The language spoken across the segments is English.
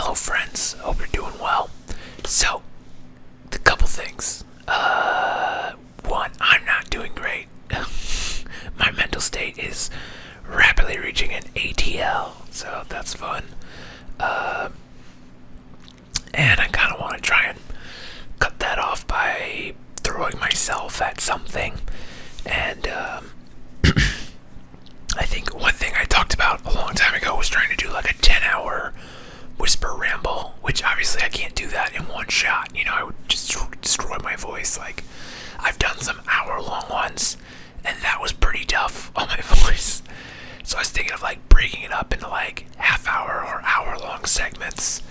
Hello, friends. Hope you're doing well. So, a couple things. One, I'm not doing great. My mental state is rapidly reaching an ATL, so that's fun. And I kind of want to try and cut that off by throwing myself at something. And I think one thing I talked about a long time ago was trying to do like a 10-hour whisper ramble, which obviously I can't do that in one shot. You know, I would just destroy my voice. Like, I've done some hour-long ones, and that was pretty tough on my voice. So I was thinking of like breaking it up into like half-hour or hour-long segments,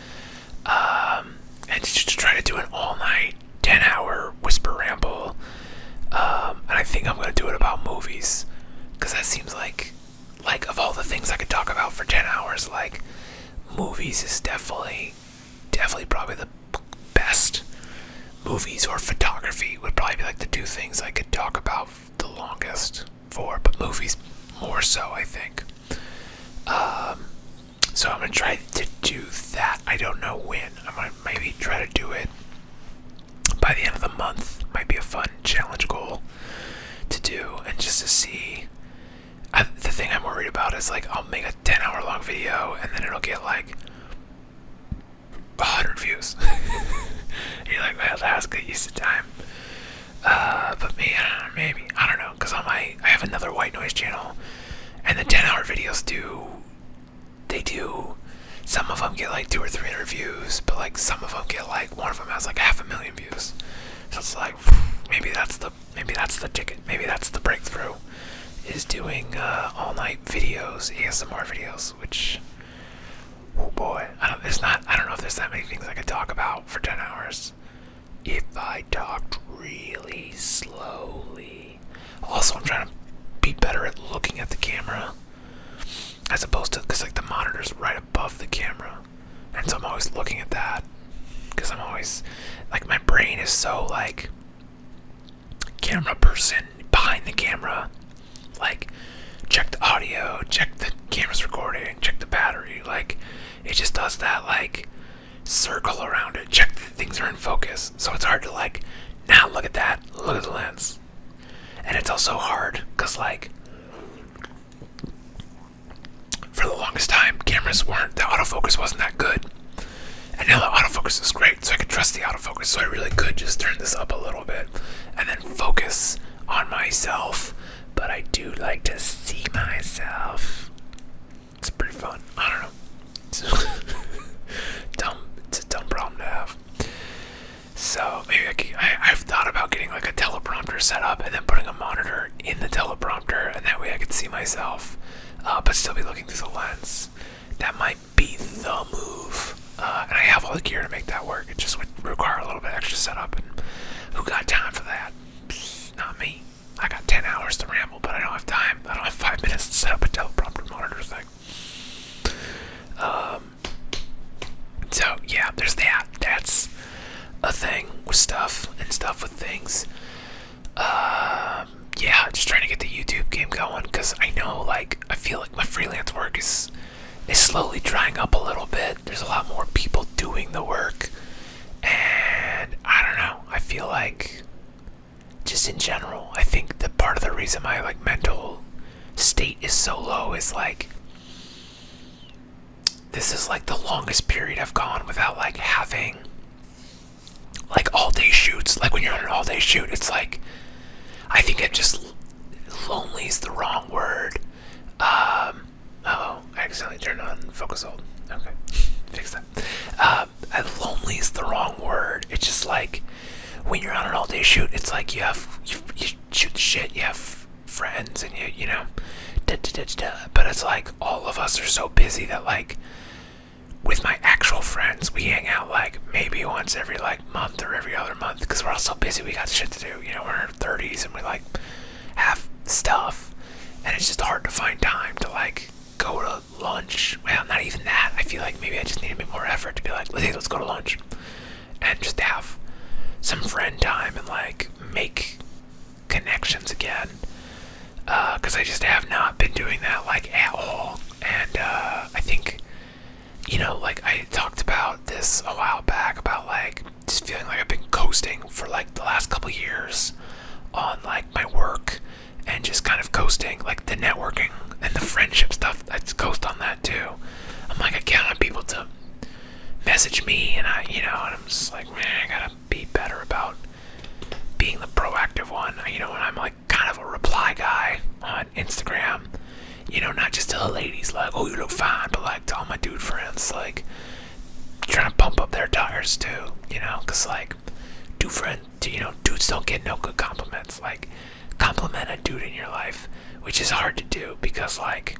and just to try to do an all-night 10-hour whisper ramble. And I think I'm gonna do it about movies, because that seems like of all the things I could talk about for 10 hours, like, movies is definitely probably the best. Movies or photography would probably be like the two things I could talk about the longest for, but movies more so, I think. So I'm gonna try to do that. I don't know when. I might maybe try to do it by the end of the month. Might be a fun challenge goal to do, and just to see. The thing I'm worried about is like I'll make a 10-hour long video and then it'll get like 100 views. You're like, well, that was good use of time. But maybe I don't know, because I have another white noise channel, and the 10-hour videos do. Some of them get like 200 or 300 views, but like some of them get like, one of them has like 500,000 views. So it's like, maybe that's the ticket. Maybe that's the breakthrough. Is doing all-night videos, ASMR videos, which, oh boy, I don't know if there's that many things I could talk about for 10 hours if I talked really slowly. Also, I'm trying to be better at looking at the camera, as opposed to, because like the monitor's right above the camera, and so I'm always looking at that, because I'm always, like, my brain is so like camera person behind the camera. Like, check the audio, check the camera's recording, check the battery. Like, it just does that, like, circle around it. Check that things are in focus. So it's hard to, like, now look at that, look at the lens. And it's also hard, because, like, for the longest time, the autofocus wasn't that good. And now the autofocus is great, so I can trust the autofocus. So I really could just turn this up a little bit and then focus on myself. But I do like to see myself. It's pretty fun. I don't know. It's a dumb problem to have. So maybe I've thought about getting like a teleprompter set up and then putting a monitor in the teleprompter, and that way I can see myself, but still be looking through the lens. That might be the move. And I have all the gear to make that work. It just would require a little bit extra setup, and who got time for that? Not me. I got 10 hours to ramble, but I don't have time. I don't have 5 minutes to set up a teleprompter monitor thing. So yeah, there's that. That's a thing with stuff and stuff with things. Yeah, just trying to get the YouTube game going, because I know, like, I feel like my freelance work is slowly drying up a little bit. There's a lot more people doing the work, and I don't know. I feel like, just in general, I think that part of the reason my like mental state is so low is like, this is like the longest period I've gone without like having like all-day shoots. Like, when you're on an all-day shoot, it's like, I think it just, lonely is the wrong word. I accidentally turned on focus hold. Okay, fix that. Lonely is the wrong word. It's just like, when you're on an all-day shoot, it's like you shoot the shit, you have friends, and you know, but it's like all of us are so busy that, like, with my actual friends, we hang out like maybe once every like month or every other month, because we're all so busy, we got shit to do. You know, we're in our 30s and we like have stuff, and it's just hard to find time to like go to lunch. Well, not even that. I feel like maybe I just need to make more effort to be like, let's go to lunch, and just have some friend time and like make connections again, because I just have not been doing that like at all. And I think like I talked about this a while back about like just feeling like I've been coasting for like the last couple years on like my work and just kind of coasting like the networking and the friendship stuff. I just coast on that too. I'm like, I count on people to message me, and and I'm just like, man, I gotta be better about being the proactive one. And I'm like kind of a reply guy on Instagram. Not just to the ladies like, oh, you look fine, but like to all my dude friends, like trying to pump up their tires too. Because like, dudes don't get no good compliments. Like, compliment a dude in your life, which is hard to do because like,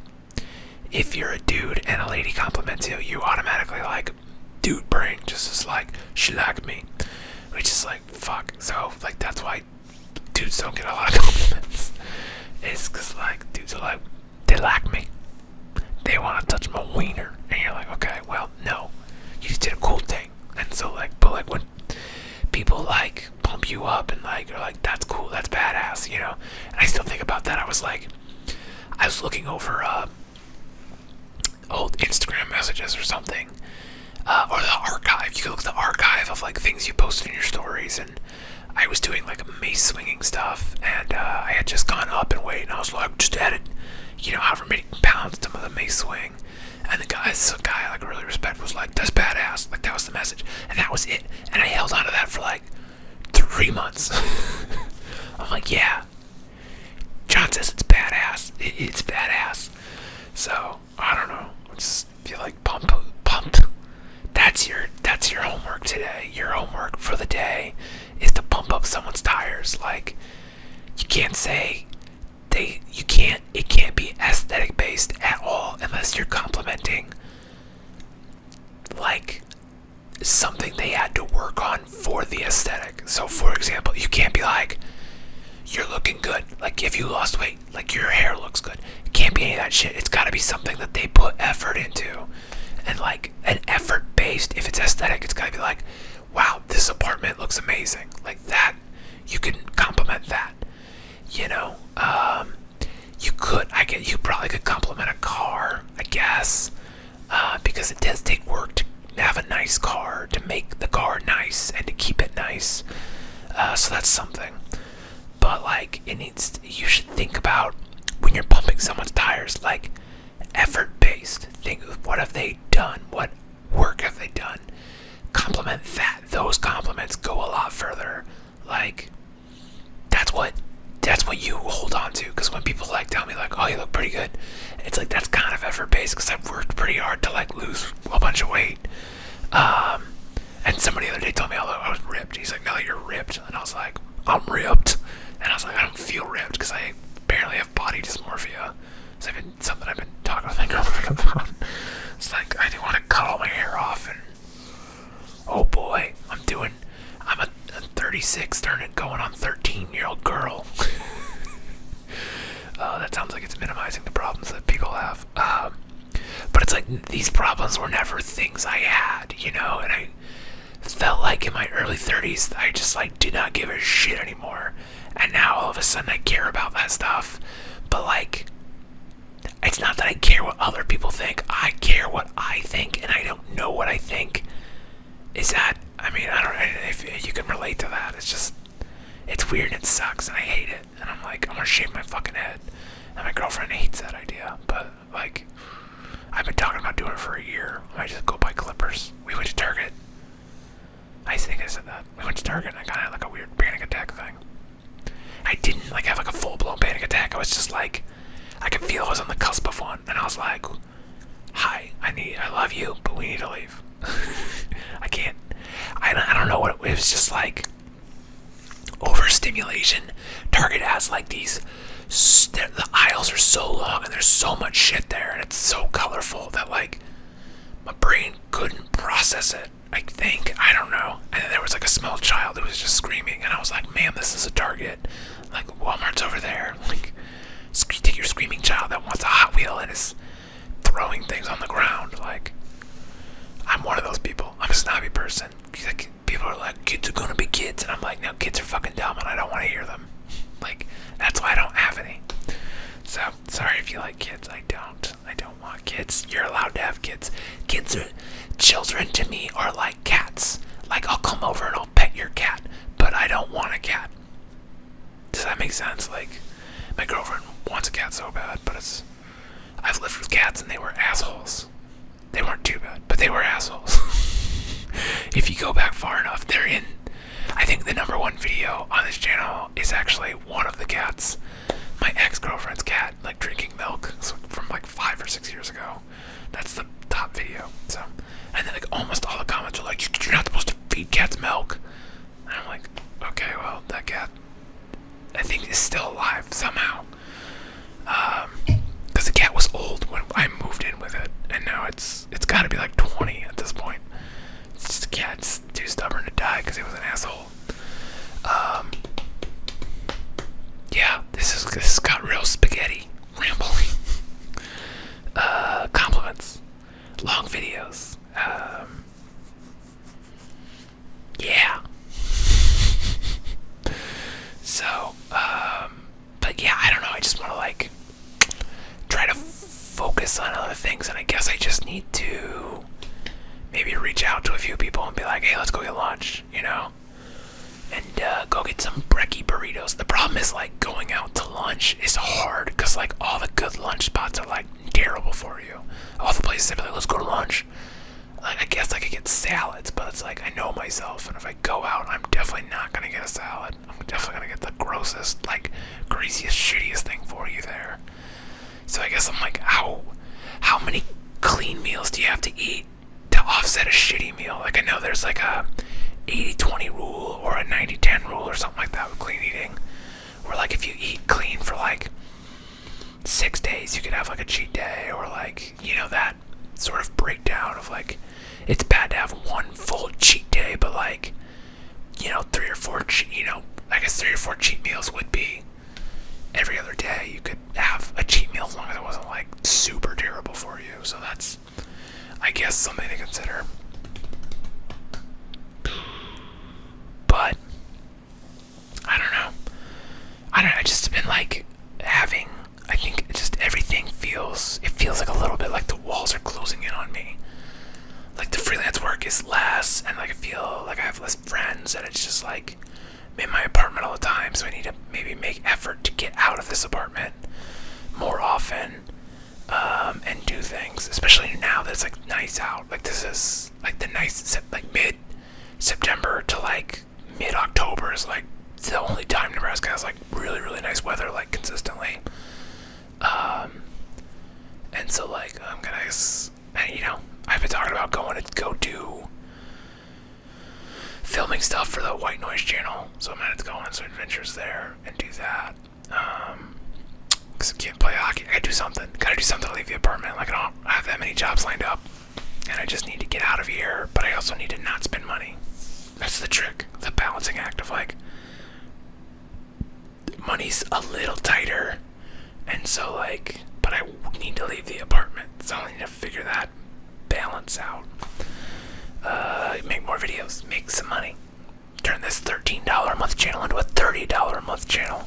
if you're a dude and a lady compliments you, you automatically like, dude brain just is like, she liked me, which is like, fuck. So like, that's why dudes don't get a lot of compliments. It's because like, dudes are like, they like me, they want to touch my wiener, and you're like, okay, well, no, you just did a cool thing. And so like, but like when people like pump you up and like, are like, that's cool, that's badass, and I still think about that. I was looking over old Instagram messages or something, or the archive. You can look at the archive of like things you posted in your stories, and I was doing like mace swinging stuff, and I had just gone up in weight, and I was like, just added, however many pounds to the mace swing, and the guy I like really respect was like, that's badass, like that was the message, and that was it, and I held on to that for like 3 months. I'm like, yeah, John says it's badass, it's badass. So I don't know, I just feel like pumped. That's your homework today. Your homework for the day is to pump up someone's tires. Like, you can't say it can't be aesthetic based at all unless you're complimenting like something they had to work on for the aesthetic. So for example, you can't be like, you're looking good, like if you lost weight, like your hair looks good. It can't be any of that shit. It's gotta be something that they put effort into. And like an effort based, if it's aesthetic, it's gotta be like, wow, this apartment looks amazing. Like that, you can compliment that. You probably could compliment a car, I guess, because it does take work to have a nice car, to make the car nice and to keep it nice. So that's something. But like, you should think about when you're pumping someone's tires, like effort based. Think of what have they done? What work have they done? Compliment that. Those compliments go a lot further. Like, that's what you hold on to. Because when people like tell me like, oh, you look pretty good, it's like, that's kind of effort based because I've worked pretty hard to like lose a bunch of weight. And somebody the other day told me I was ripped. He's like, no, you're ripped. And I was like, I'm ripped. And I was like, I don't feel ripped because I apparently have body dysmorphia. It's something I've been talking with my girlfriend about. It's like, I do want to cut all my hair off, and oh boy, I'm a 36 going on 13-year-old girl. That sounds like it's minimizing the problems that people have. But it's like, these problems were never things I had, and I felt like in my early 30s, I just like did not give a shit anymore. And now all of a sudden I care about that stuff. But like, it's not that I care what other people think. I care what I think, and I don't know what I think. I don't know if you can relate to that. It's just, it's weird and it sucks, and I hate it. And I'm like, I'm gonna shave my fucking head. And my girlfriend hates that idea. But like, I've been talking about doing it for a year. I might just go buy clippers. We went to Target. I think I said that. We went to Target and I kind of had like a weird panic attack thing. I didn't like have like a full-blown panic attack. I was just like, I could feel I was on the cusp of one, and I was like, hi, I love you, but we need to leave. I don't know what it was, just like overstimulation. Target has like these, the aisles are so long and there's so much shit there, and it's so colorful that like my brain couldn't process it. I don't know. And then there was like a small child who was just screaming, and I was like, man, this is a Target. Like, Walmart's over there. Like, take your screaming child that wants a Hot Wheel and is throwing things on the ground. Like, I'm one of those people. I'm a snobby person. Like, people are like, kids are gonna be kids, and I'm like, no, kids are fucking dumb, and I don't want to hear them. Like, that's why I don't have any. So, sorry if you like kids. I don't. I don't want kids. You're allowed to have kids. Children to me are like cats. Like, I'll come over and I'll pet your cat, but I don't want a cat. Does that make sense? Like, my girlfriend wants a cat so bad, but I've lived with cats and they were assholes. They weren't too bad, but they were assholes. If you go back far enough, they're in. I think the #1 video on this channel is actually one of the cats. My ex-girlfriend's cat, like drinking milk from like 5 or 6 years ago. That's the top video. So, and then like almost all the comments are like, "You're not supposed to feed cats milk." And I'm like, okay, well, that cat, I think, is still alive somehow. Because the cat was old when I moved in with it, and now it's got to be like 20 at this point. It's just a cat. It's too stubborn to die because it was an asshole. Yeah, this got real spaghetti rambling. Compliments, long videos. Yeah. So, but yeah, I don't know. I just want to like try to focus on other things, and I guess I just need to maybe reach out to a few people and be like, "Hey, let's go get lunch," you know, and go get some brekkie burritos. The problem is like going out to lunch is hard because like all the good lunch spots are like terrible for you. All the places that be like, "Let's go to lunch." Like, I guess I could get salads, but it's like I know myself, and if I go out, I'm definitely not gonna get a salad. I'm definitely gonna get the grossest, like greasiest, shittiest thing for you there. So I guess I'm like, how many clean meals do you have to eat to offset a shitty meal? Like, I know there's like a 80-20 rule or a 90-10 rule or something like that with clean eating, where like if you eat clean for like 6 days, you could have like a cheat day, or like, you know, that sort of breakdown of like, it's bad to have one full cheat day, but like, you know, 3 or 4 I guess 3 or 4 cheat meals would be every other day. You could have a cheat meal as long as it wasn't like super terrible for you. So that's, I guess, something to consider. But I don't know. I just been like having, I think just everything feels like a little bit like the walls are closing in on me. Like the freelance work is less, and like I feel like I have less friends, and it's just like I'm in my apartment all the time, so I need to maybe make effort to get out of this apartment more often, and do things, especially now that it's like nice out. Like this is like the nice, like mid-September to like mid-October is like the only time Nebraska has like really, really nice weather, like consistently. And so like I'm gonna, you know, I've been talking about going to go do filming stuff for the White Noise channel, so I'm gonna have to go on some adventures there and do that. Because I can't play hockey. I gotta do something. Gotta do something to leave the apartment. Like, I don't have that many jobs lined up, and I just need to get out of here, but I also need to not spend money. That's the trick, the balancing act of like, money's a little tighter, and so like, but I need to leave the apartment, so I need to figure that balance out. Make more videos, make some money, turn this $13 a month channel into a $30 a month channel,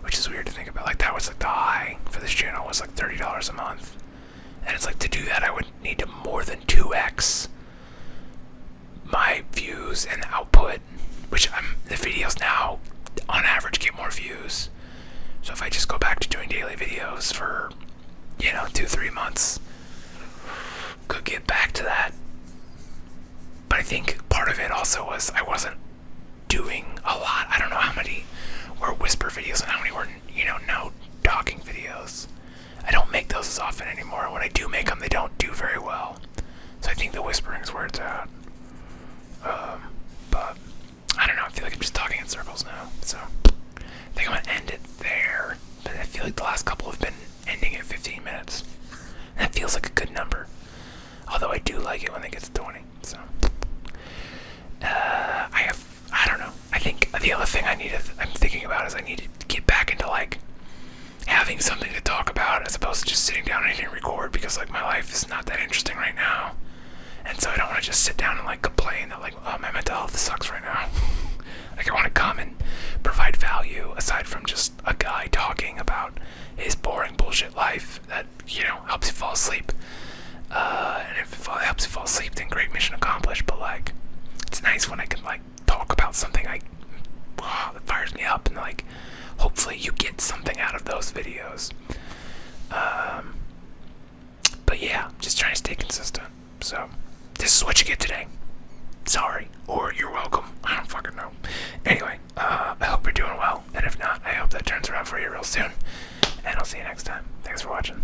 which is weird to think about. Like, that was like the high for this channel, was like $30 a month, and it's like, to do that I would need to more than 2x my views and output, which the videos now on average get more views. So if I just go back to doing daily videos for, you know, 2-3 months, could get back to that. But I think part of it also was I wasn't doing a lot. I don't know how many were whisper videos and how many were, you know, no talking videos. I don't make those as often anymore. When I do make them, they don't do very well. So I think the whispering is where it's at. But I don't know. I feel like I'm just talking in circles now. So I think I'm gonna end it there. But I feel like the last couple have been ending at 15 minutes. And that feels like a good number. Although I do like it when they get to 20. So I don't know. I think the other thing I'm thinking about is I need to get back into like having something to talk about as opposed to just sitting down and hitting record, because like my life is not that interesting right now. And so I don't want to just sit down and like complain that like, oh, my mental health sucks right now. Like, I want to come and provide value aside from just a guy talking about his boring bullshit life that, you know, helps you fall asleep. And if it helps you fall asleep, then great, mission accomplished. But like, it's nice when I can like talk about something that fires me up, and like, hopefully you get something out of those videos. But yeah, just trying to stay consistent. So this is what you get today. Sorry, or you're welcome. I don't fucking know. Anyway, I hope you're doing well, and if not, I hope that turns around for you real soon. And I'll see you next time. Thanks for watching.